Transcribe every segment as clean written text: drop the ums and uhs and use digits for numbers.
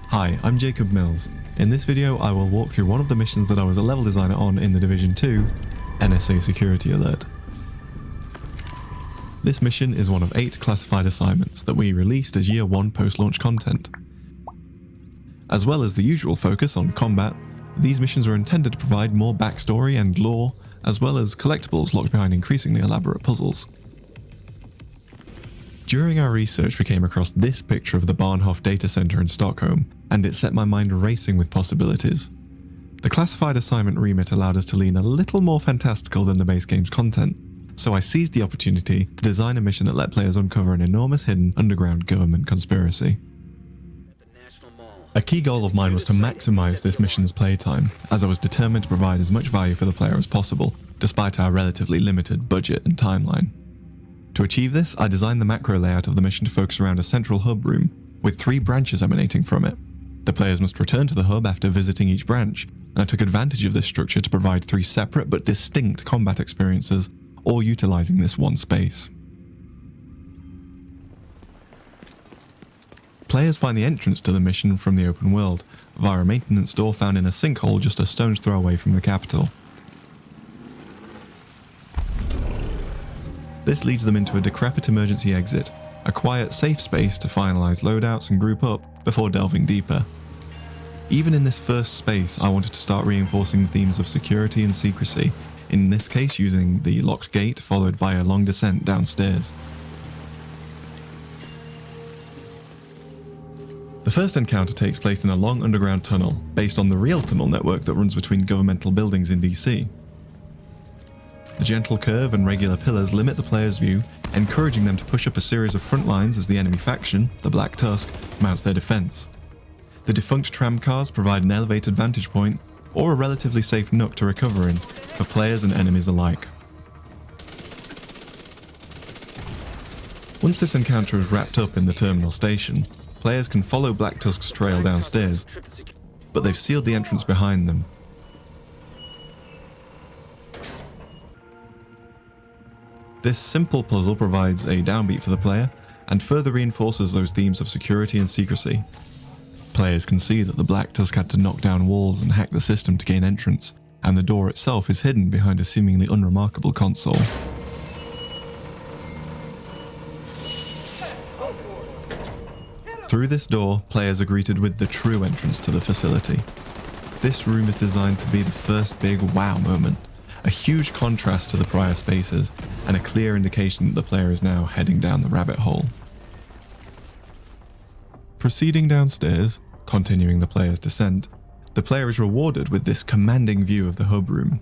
Hi, I'm Jacob Mills. In this video I will walk through one of the missions that I was a level designer on in The Division 2, NSA Security Alert. This mission is one of 8 classified assignments that we released as Year 1 post-launch content. As well as the usual focus on combat, these missions were intended to provide more backstory and lore, as well as collectibles locked behind increasingly elaborate puzzles. During our research we came across this picture of the Bahnhof data center in Stockholm, and it set my mind racing with possibilities. The classified assignment remit allowed us to lean a little more fantastical than the base game's content, so I seized the opportunity to design a mission that let players uncover an enormous hidden underground government conspiracy. A key goal of mine was to maximize this mission's playtime, as I was determined to provide as much value for the player as possible, despite our relatively limited budget and timeline. To achieve this, I designed the macro layout of the mission to focus around a central hub room, with 3 branches emanating from it. The players must return to the hub after visiting each branch, and I took advantage of this structure to provide 3 separate but distinct combat experiences, all utilizing this one space. Players find the entrance to the mission from the open world, via a maintenance door found in a sinkhole just a stone's throw away from the capital. This leads them into a decrepit emergency exit, a quiet, safe space to finalize loadouts and group up before delving deeper. Even in this first space, I wanted to start reinforcing the themes of security and secrecy, in this case using the locked gate followed by a long descent downstairs. The first encounter takes place in a long underground tunnel, based on the real tunnel network that runs between governmental buildings in DC. The gentle curve and regular pillars limit the player's view, encouraging them to push up a series of front lines as the enemy faction, the Black Tusk, mounts their defense. The defunct tram cars provide an elevated vantage point, or a relatively safe nook to recover in, for players and enemies alike. Once this encounter is wrapped up in the terminal station, players can follow Black Tusk's trail downstairs, but they've sealed the entrance behind them. This simple puzzle provides a downbeat for the player, and further reinforces those themes of security and secrecy. Players can see that the Black Tusk had to knock down walls and hack the system to gain entrance, and the door itself is hidden behind a seemingly unremarkable console. Through this door, players are greeted with the true entrance to the facility. This room is designed to be the first big wow moment, a huge contrast to the prior spaces, and a clear indication that the player is now heading down the rabbit hole. Proceeding downstairs, continuing the player's descent, the player is rewarded with this commanding view of the hub room.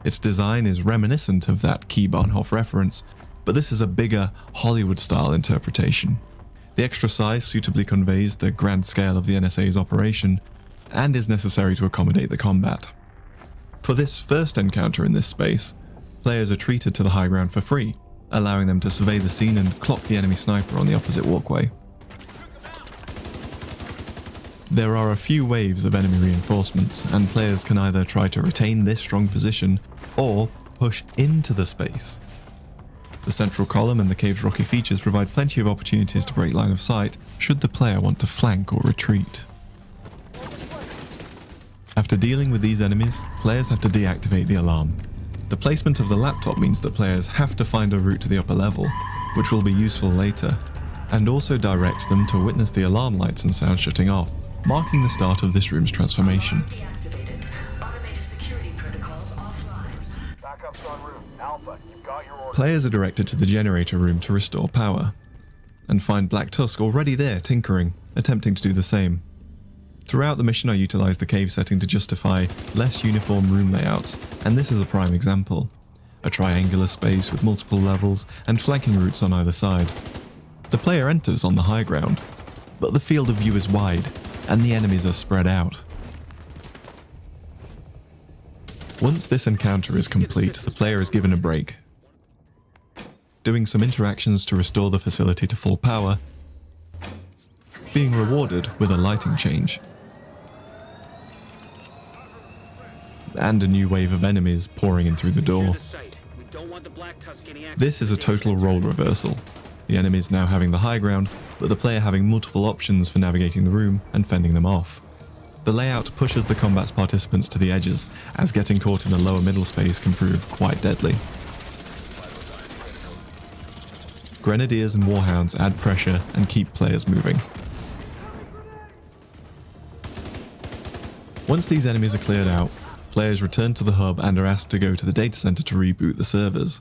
Its design is reminiscent of that key Bahnhof reference, but this is a bigger, Hollywood-style interpretation. The extra size suitably conveys the grand scale of the NSA's operation, and is necessary to accommodate the combat. For this first encounter in this space, players are treated to the high ground for free, allowing them to survey the scene and clock the enemy sniper on the opposite walkway. There are a few waves of enemy reinforcements, and players can either try to retain this strong position, or push into the space. The central column and the cave's rocky features provide plenty of opportunities to break line of sight, should the player want to flank or retreat. After dealing with these enemies, players have to deactivate the alarm. The placement of the laptop means that players have to find a route to the upper level, which will be useful later, and also directs them to witness the alarm lights and sound shutting off, marking the start of this room's transformation. Players are directed to the generator room to restore power, and find Black Tusk already there tinkering, attempting to do the same. Throughout the mission I utilised the cave setting to justify less uniform room layouts, and this is a prime example. A triangular space with multiple levels and flanking routes on either side. The player enters on the high ground, but the field of view is wide, and the enemies are spread out. Once this encounter is complete, the player is given a break, doing some interactions to restore the facility to full power, being rewarded with a lighting change, and a new wave of enemies pouring in through the door. This is a total role reversal, the enemies now having the high ground, but the player having multiple options for navigating the room and fending them off. The layout pushes the combat's participants to the edges, as getting caught in the lower middle space can prove quite deadly. Grenadiers and Warhounds add pressure and keep players moving. Once these enemies are cleared out, players return to the hub and are asked to go to the data center to reboot the servers,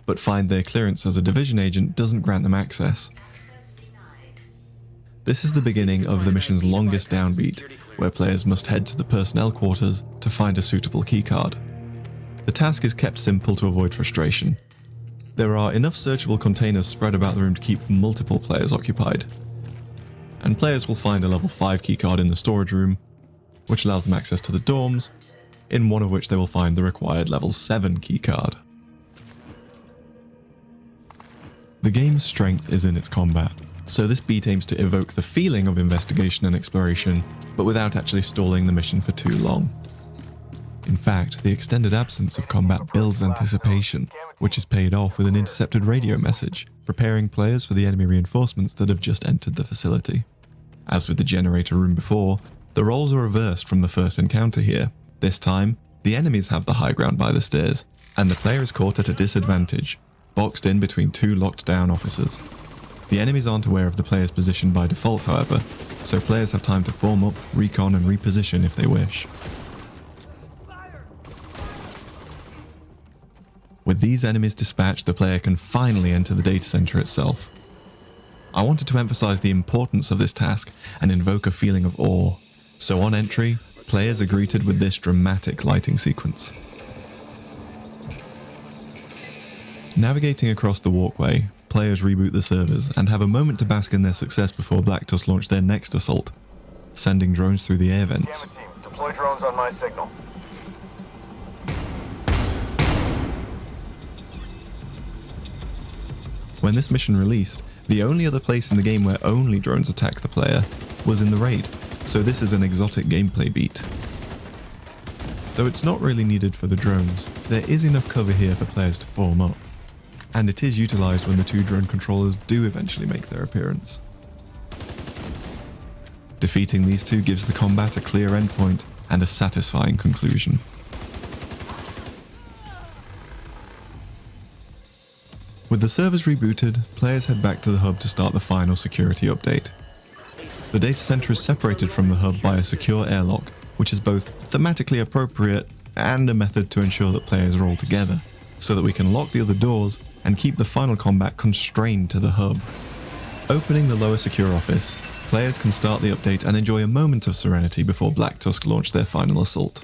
but find their clearance as a Division agent doesn't grant them access. This is the beginning of the mission's longest downbeat, where players must head to the personnel quarters to find a suitable keycard. The task is kept simple to avoid frustration. There are enough searchable containers spread about the room to keep multiple players occupied, and players will find a level 5 keycard in the storage room, which allows them access to the dorms, in one of which they will find the required level 7 keycard. The game's strength is in its combat, so this beat aims to evoke the feeling of investigation and exploration, but without actually stalling the mission for too long. In fact, the extended absence of combat builds anticipation, which is paid off with an intercepted radio message, preparing players for the enemy reinforcements that have just entered the facility. As with the generator room before, the roles are reversed from the first encounter here. This time, the enemies have the high ground by the stairs, and the player is caught at a disadvantage, boxed in between two locked down officers. The enemies aren't aware of the player's position by default, however, so players have time to form up, recon and reposition if they wish. With these enemies dispatched, the player can finally enter the data center itself. I wanted to emphasize the importance of this task and invoke a feeling of awe, so on entry, players are greeted with this dramatic lighting sequence. Navigating across the walkway, players reboot the servers and have a moment to bask in their success before Black Tusk launch their next assault, sending drones through the air vents. Gamma team, deploy drones on my signal. When this mission released, the only other place in the game where only drones attack the player was in the raid, so this is an exotic gameplay beat. Though it's not really needed for the drones, there is enough cover here for players to form up, and it is utilised when the two drone controllers do eventually make their appearance. Defeating these two gives the combat a clear endpoint and a satisfying conclusion. With the servers rebooted, players head back to the hub to start the final security update. The data center is separated from the hub by a secure airlock, which is both thematically appropriate and a method to ensure that players are all together, so that we can lock the other doors and keep the final combat constrained to the hub. Opening the lower secure office, players can start the update and enjoy a moment of serenity before Black Tusk launch their final assault.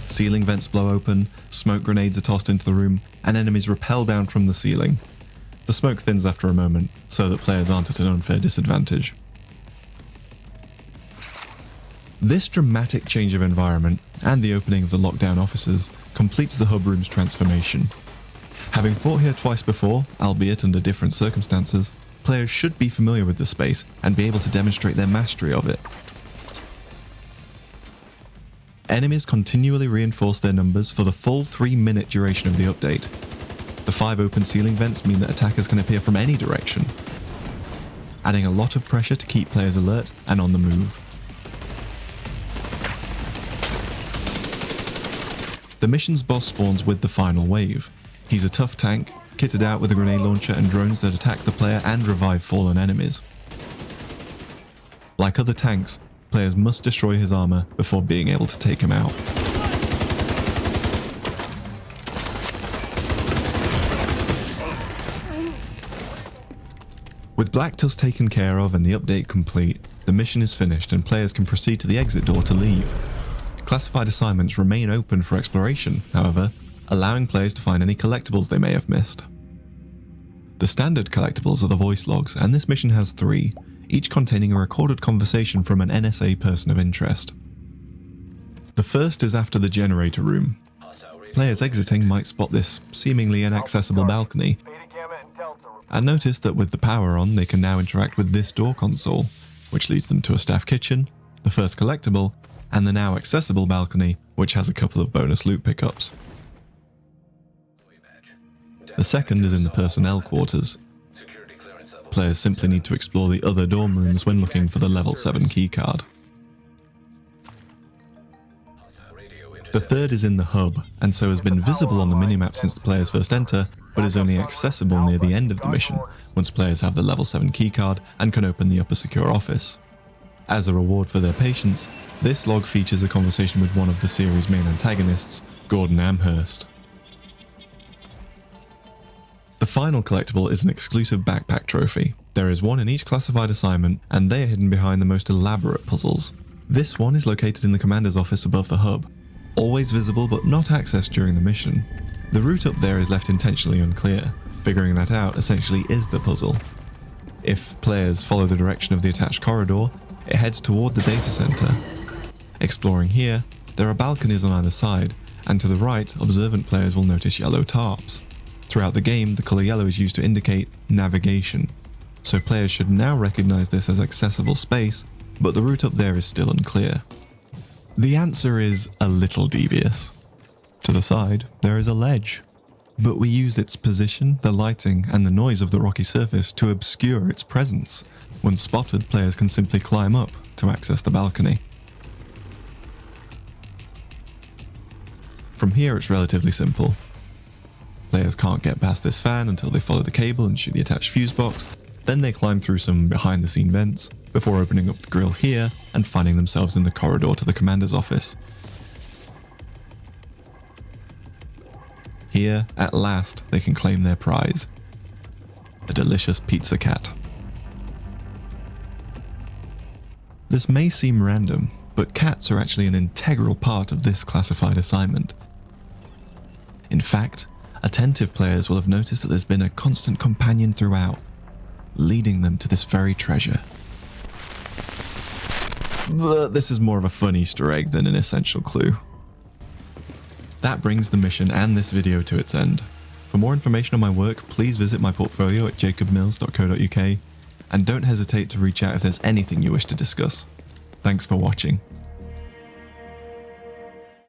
Ceiling vents blow open, smoke grenades are tossed into the room, and enemies rappel down from the ceiling. The smoke thins after a moment, so that players aren't at an unfair disadvantage. This dramatic change of environment, and the opening of the lockdown offices, completes the hub room's transformation. Having fought here twice before, albeit under different circumstances, players should be familiar with the space and be able to demonstrate their mastery of it. Enemies continually reinforce their numbers for the full 3-minute duration of the update. The 5 open ceiling vents mean that attackers can appear from any direction, adding a lot of pressure to keep players alert and on the move. The mission's boss spawns with the final wave. He's a tough tank, kitted out with a grenade launcher and drones that attack the player and revive fallen enemies. Like other tanks, players must destroy his armor before being able to take him out. With Black Tusk taken care of and the update complete, the mission is finished and players can proceed to the exit door to leave. Classified assignments remain open for exploration, however, allowing players to find any collectibles they may have missed. The standard collectibles are the voice logs, and this mission has 3, each containing a recorded conversation from an NSA person of interest. The first is after the generator room. Players exiting might spot this seemingly inaccessible balcony, and notice that with the power on they can now interact with this door console, which leads them to a staff kitchen, the first collectible, and the now accessible balcony, which has a couple of bonus loot pickups. The second is in the personnel quarters. Players simply need to explore the other dorm rooms when looking for the level 7 keycard. The third is in the hub, and so has been visible on the minimap since the players first enter, but is only accessible near the end of the mission, once players have the level 7 keycard and can open the upper secure office. As a reward for their patience, this log features a conversation with one of the series' main antagonists, Gordon Amherst. The final collectible is an exclusive backpack trophy. There is one in each classified assignment, and they are hidden behind the most elaborate puzzles. This one is located in the commander's office above the hub, always visible but not accessed during the mission. The route up there is left intentionally unclear. Figuring that out essentially is the puzzle. If players follow the direction of the attached corridor, it heads toward the data center. Exploring here, there are balconies on either side, and to the right, observant players will notice yellow tarps. Throughout the game, the color yellow is used to indicate navigation, so players should now recognize this as accessible space, but the route up there is still unclear. The answer is a little devious. To the side, there is a ledge, but we use its position, the lighting, and the noise of the rocky surface to obscure its presence. When spotted, players can simply climb up to access the balcony. From here, it's relatively simple. Players can't get past this fan until they follow the cable and shoot the attached fuse box. Then they climb through some behind-the-scene vents before opening up the grill here and finding themselves in the corridor to the commander's office. Here, at last, they can claim their prize, a delicious pizza cat. This may seem random, but cats are actually an integral part of this classified assignment. In fact, attentive players will have noticed that there's been a constant companion throughout, leading them to this very treasure. But this is more of a fun Easter egg than an essential clue. That brings the mission and this video to its end. For more information on my work, please visit my portfolio at jacobmills.co.uk, and don't hesitate to reach out if there's anything you wish to discuss. Thanks for watching.